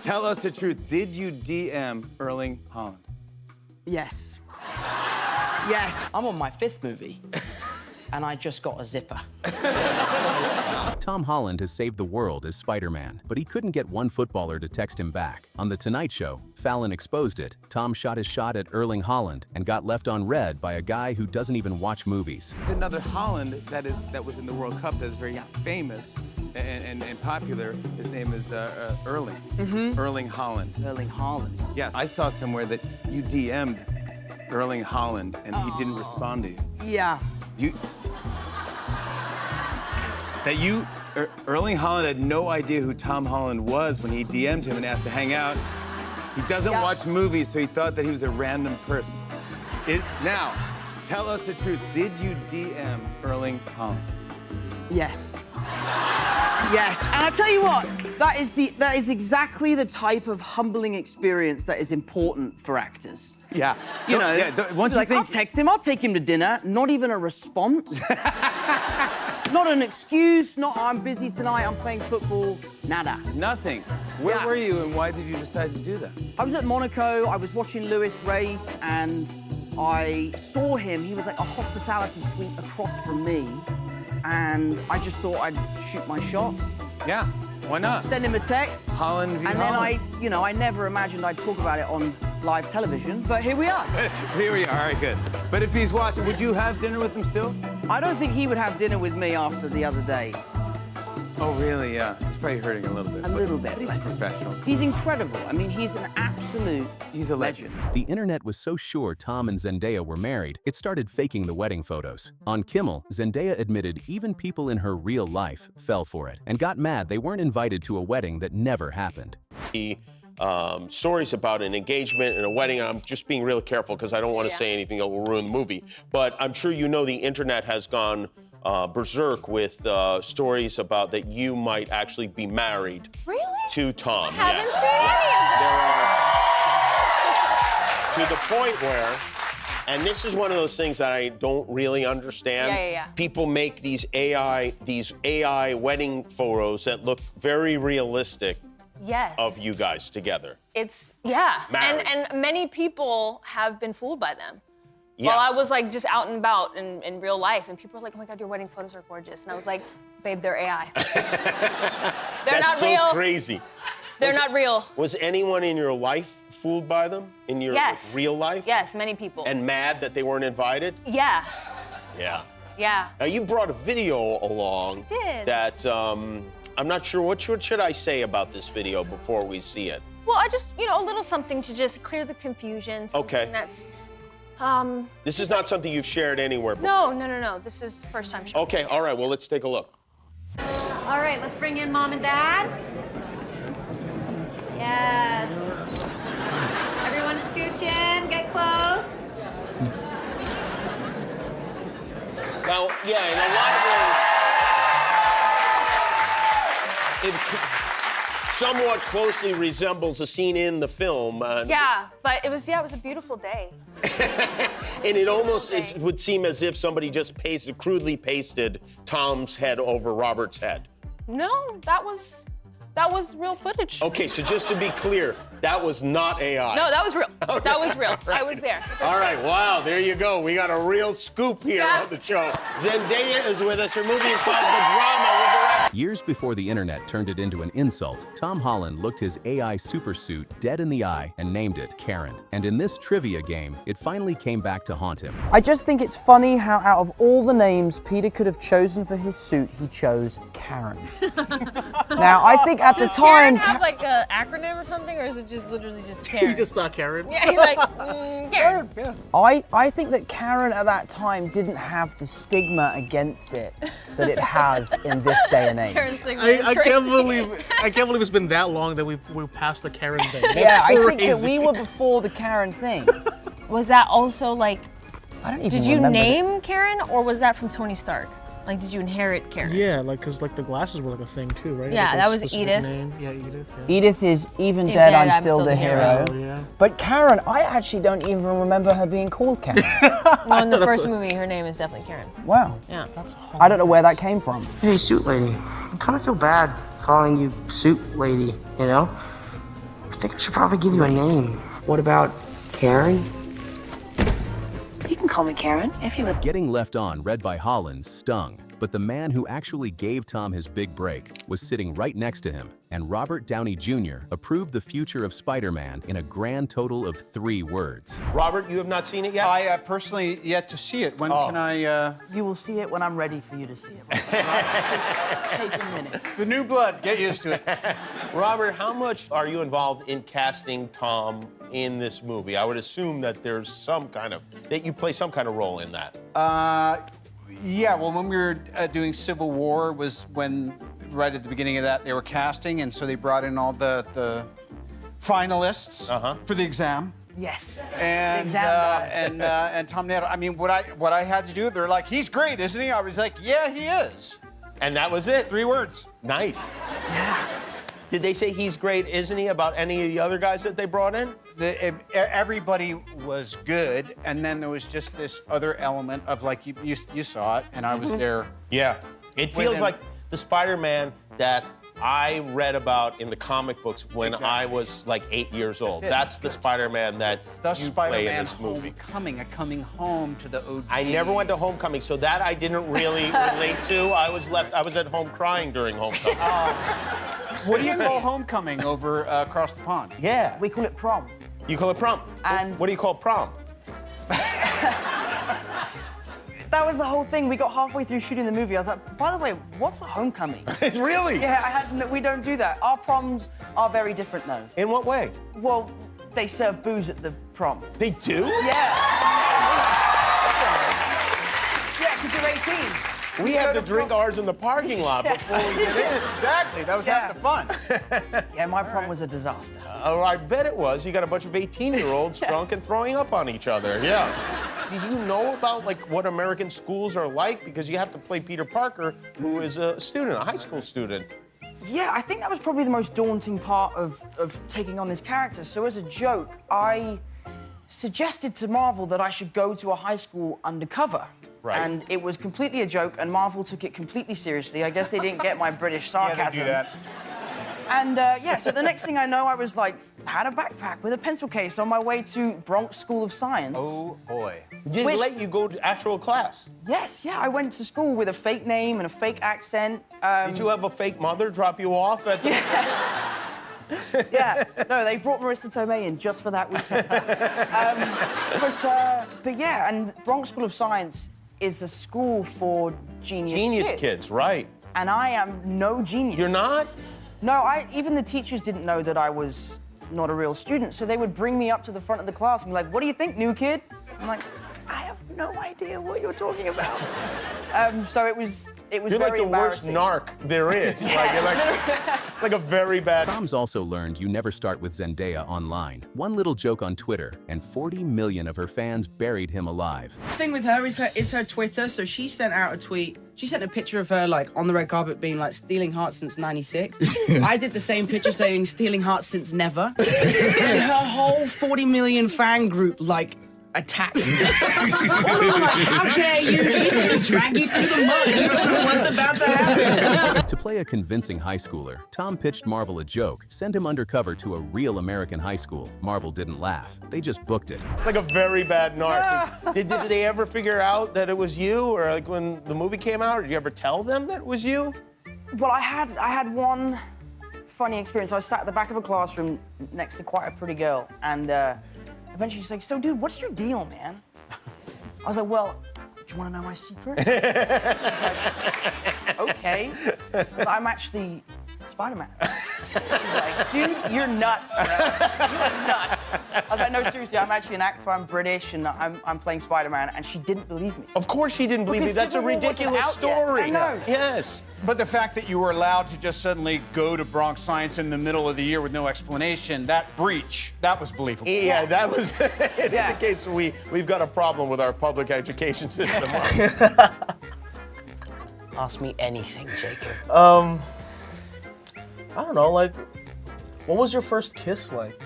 Tell us the truth. Did you DM Erling Holland? Yes. Yes. I'm on my 5th movie, and I just got a zipper. Tom Holland has saved the world as Spider-Man, but he couldn't get one footballer to text him back. On The Tonight Show, Fallon exposed it. Tom shot his shot at Erling Holland and got left on red by a guy who doesn't even watch movies. Another Holland that was in the World Cup that is very famous and popular. His name is Erling. Erling Holland. Erling Haaland. Yes, I saw somewhere that you DM'd Erling Holland and he didn't respond to you. Yeah. Erling Holland had no idea who Tom Holland was when he DM'd him and asked to hang out. He doesn't watch movies, so he thought that he was a random person. Now, tell us the truth. Did you DM Erling Holland? Yes. Yes, and I tell you what, that is exactly the type of humbling experience that is important for actors. Yeah. You know, once you like, think... I'll text him, I'll take him to dinner, not even a response. Not an excuse, not I'm busy tonight, I'm playing football, nada. Nothing. Where were you and why did you decide to do that? I was at Monaco, I was watching Lewis race, and I saw him. He was like a hospitality suite across from me, and I just thought I'd shoot my shot. Yeah, why not? Send him a text. Holland v. And Holland. then I never imagined I'd talk about it on live television, but here we are. Here we are, all right, good. But if he's watching, would you have dinner with him still? I don't think he would have dinner with me after the other day. Oh, really? Yeah. He's probably hurting a little bit. A little bit. But he's a professional. He's incredible. I mean, he's an absolute He's a legend. The internet was so sure Tom and Zendaya were married, it started faking the wedding photos. On Kimmel, Zendaya admitted even people in her real life fell for it and got mad they weren't invited to a wedding that never happened. Stories about an engagement and a wedding, and I'm just being really careful because I don't want to say anything that will ruin the movie, but I'm sure you know the internet has gone berserk with stories about that you might actually be married to Tom. I haven't seen any of them. To the point where, and this is one of those things that I don't really understand. People make these AI wedding photos that look very realistic. Yes. Of you guys together. It's, Married. And many people have been fooled by them. Yeah. While I was like just out and about in real life, and people were like, oh my God, your wedding photos are gorgeous. And I was like, babe, they're AI. They're not real. That's so crazy. They're not real. Was anyone in your life fooled by them? In your real life? Yes, many people. And mad that they weren't invited? Yeah. Yeah. Yeah. Now you brought a video along. I did. That, I'm not sure, what should I say about this video before we see it? Well, I just, a little something to just clear the confusion. Okay. That's, This is not something you've shared anywhere before. No. This is first time showing. Okay, all right, well, let's take a look. All right, let's bring in Mom and Dad. Yes. Everyone scooch in, get close. Now, yeah, in a lot of ways, it somewhat closely resembles a scene in the film. Yeah, but it was a beautiful day. And it almost would seem as if somebody just crudely pasted Tom's head over Robert's head. No, that was real footage. Okay, so just to be clear, that was not AI. No, that was real. Okay. That was real. Right. I was there. All right, wow, there you go. We got a real scoop here on the show. Zendaya is with us. Her movie is called The Drama. We'll be right back. Years before the internet turned it into an insult, Tom Holland looked his AI supersuit dead in the eye and named it Karen. And in this trivia game, it finally came back to haunt him. I just think it's funny how out of all the names Peter could have chosen for his suit, he chose Karen. Now, I think at the time... Karen have like an acronym or something, or is it just literally just Karen? You just thought Karen? Yeah, he's like, Karen. Yeah. I think that Karen at that time didn't have the stigma against it that it has in this day and age. Karen's stigma is I crazy. can't believe it's been that long that we're past the Karen thing. That's Yeah, I think that crazy. we were before the Karen thing. Was that also like, I don't even did you remember name Karen, or was that from Tony Stark? Like, did you inherit Karen? Yeah, like, cause like the glasses were like a thing too, right? Yeah, Like, a that was specific Edith. name. Yeah, Edith. Yeah. Edith is even Even dead, I'm still the hero. Oh, yeah. But Karen, I actually don't even remember her being called Karen. Well, in the first movie, her name is definitely Karen. Wow. Yeah. That's I don't know where that came from. Hey, suit lady. I kind of feel bad calling you suit lady, you know? think I should probably give you a name. What about Karen? You can call me Karen if you would. Getting left on, read by Holland, stung. But the man who actually gave Tom his big break was sitting right next to him, and Robert Downey Jr. approved the future of Spider-Man in a grand total of 3 words. Robert, you have not seen it yet? I personally yet to see it. When can I? You will see it when I'm ready for you to see it. Just take a minute. The new blood. Get used to it. Robert, how much are you involved in casting Tom in this movie? I would assume that there's that you play some kind of role in that. Yeah, well, when we were doing Civil War was when, right at the beginning of that, they were casting, and so they brought in all the finalists for the exam. Yes. And and Tom Nettle. I mean, what I had to do, they're like, he's great, isn't he? I was like, yeah, he is. And that was it? 3 words. Nice. Yeah. Did they say he's great, isn't he, about any of the other guys that they brought in? Everybody was good, and then there was just this other element of, like, you saw it, and I was there. Yeah. It feels like the Spider-Man that I read about in the comic books when I was like 8 years old. That's the Spider-Man that you play in this movie. Homecoming, coming home to the OG. I never went to Homecoming, so that I didn't really relate to. I was at home crying during Homecoming. What do you call Homecoming over across the pond? Yeah. We call it prom. You call it prom? And what do you call prom? That was the whole thing. We got halfway through shooting the movie. I was like, by the way, what's a homecoming? Really? Yeah, we don't do that. Our proms are very different, though. In what way? Well, they serve booze at the prom. They do? Yeah. Yeah, because you're 18. We have to drink ours in the parking lot before we get in. Exactly. That was half the fun. Yeah, my prom was a disaster. I bet it was. You got a bunch of 18-year-olds drunk and throwing up on each other. Yeah. Did you know about like what American schools are like? Because you have to play Peter Parker, who is a student, a high school student. Yeah, I think that was probably the most daunting part of taking on this character. So as a joke, I suggested to Marvel that I should go to a high school undercover. Right. And it was completely a joke, and Marvel took it completely seriously. I guess they didn't get my British sarcasm. Yeah, they do that. And yeah, so the next thing I know, I was like, had a backpack with a pencil case on my way to Bronx School of Science. Oh, boy. Did they let you go to actual class? Yes, yeah, I went to school with a fake name and a fake accent. Did you have a fake mother drop you off at the... Yeah, no, they brought Marissa Tomei in just for that weekend. But yeah, and Bronx School of Science is a school for genius kids, right. And I am no genius. You're not? No, even the teachers didn't know that I was not a real student, so they would bring me up to the front of the class and be like, what do you think, new kid? I'm like, I have no idea what you're talking about. So it was You're very like the worst embarrassing. narc there is. Yeah. Like a very bad... Tom's also learned you never start with Zendaya online. One little joke on Twitter, and 40 million of her fans buried him alive. The thing with her is her Twitter, so she sent out a tweet. She sent a picture of her, like, on the red carpet being like, stealing hearts since '96. I did the same picture saying, stealing hearts since never. And her whole 40 million fan group, like, attacked me. How dare you? She's gonna drag you through the mud. You don't know what's about to happen. To play a convincing high schooler, Tom pitched Marvel a joke, send him undercover to a real American high school. Marvel didn't laugh. They just booked it. Like a very bad narc. Did they ever figure out that it was you? Or like when the movie came out, did you ever tell them that it was you? Well, I had one funny experience. I was sat at the back of a classroom next to quite a pretty girl, and eventually she's like, so dude, what's your deal, man? I was like, well, do you want to know my secret? She's like, okay. I was like, I'm actually Spider-Man. She's like, dude, you're nuts, bro. You're nuts. I was like, no, seriously, I'm actually an actor, I'm British, and I'm playing Spider-Man, and she didn't believe me. Of course she didn't believe me. That's a ridiculous story. I know. Yes. But the fact that you were allowed to just suddenly go to Bronx Science in the middle of the year with no explanation, that breach, that was believable. Yeah, that was, it indicates we've got a problem with our public education system. Ask me anything, Jacob. I don't know, like, what was your first kiss like?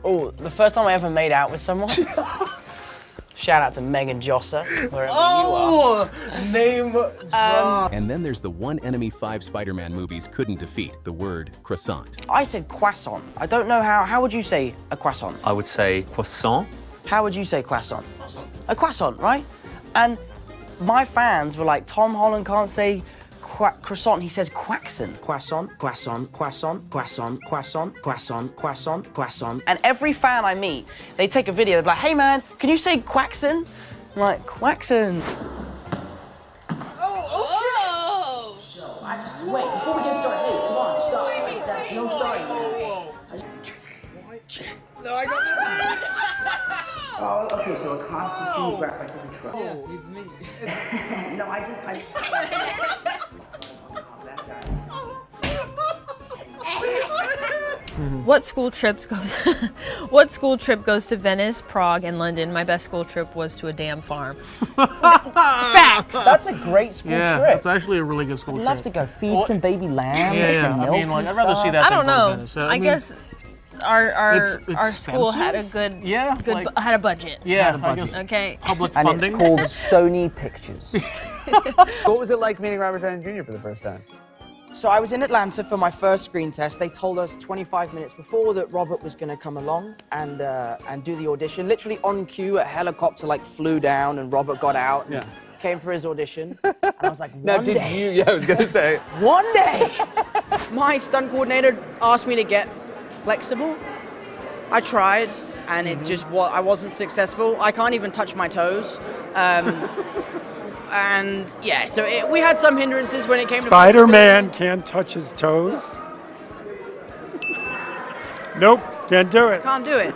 Oh, the first time I ever made out with someone? Shout out to Megan Josser, wherever Name drop. And then there's the one enemy 5 Spider-Man movies couldn't defeat, the word croissant. you are. I said croissant. I don't know how would you say a croissant? I would say croissant. How would you say croissant? A croissant, right? And my fans were like, Tom Holland can't say croissant, he says quaxon. Croissant, croissant, croissant, croissant, croissant, croissant, croissant, croissant. And every fan I meet, they take a video, they're like, hey man, can you say quaxon? I'm like, quaxon. Oh! So I just, wait, before we get started, hey, come on, stop. That's no starting. No, I got it. Oh, okay, so a constant stream of graphite to the truck. Oh, it's me. No, I What school trip goes to Venice, Prague, and London? My best school trip was to a damn farm. Facts. That's a great school Yeah, trip. that's actually a really good school I'd trip. love to go feed some baby lambs Yeah, and I milk mean, like, and I'd rather see stuff. that. I than don't go to know. Venice. I mean, guess our It's school had a expensive? good Yeah, like- had a budget. Yeah, Yeah, I guess Okay. public And funding. it's called Sony Pictures. What was it like meeting Robert Downey Jr. for the first time? So I was in Atlanta for my first screen test. They told us 25 minutes before that Robert was going to come along and do the audition. Literally on cue, a helicopter like flew down and Robert got out and came for his audition. And I was like, Now, one did day. you? Yeah, I was gonna say. One day! My stunt coordinator asked me to get flexible. I tried, and it just I wasn't successful. I can't even touch my toes. And yeah, so we had some hindrances when it came to Spider-Man can't touch his toes. Nope, can't do it. Can't do it.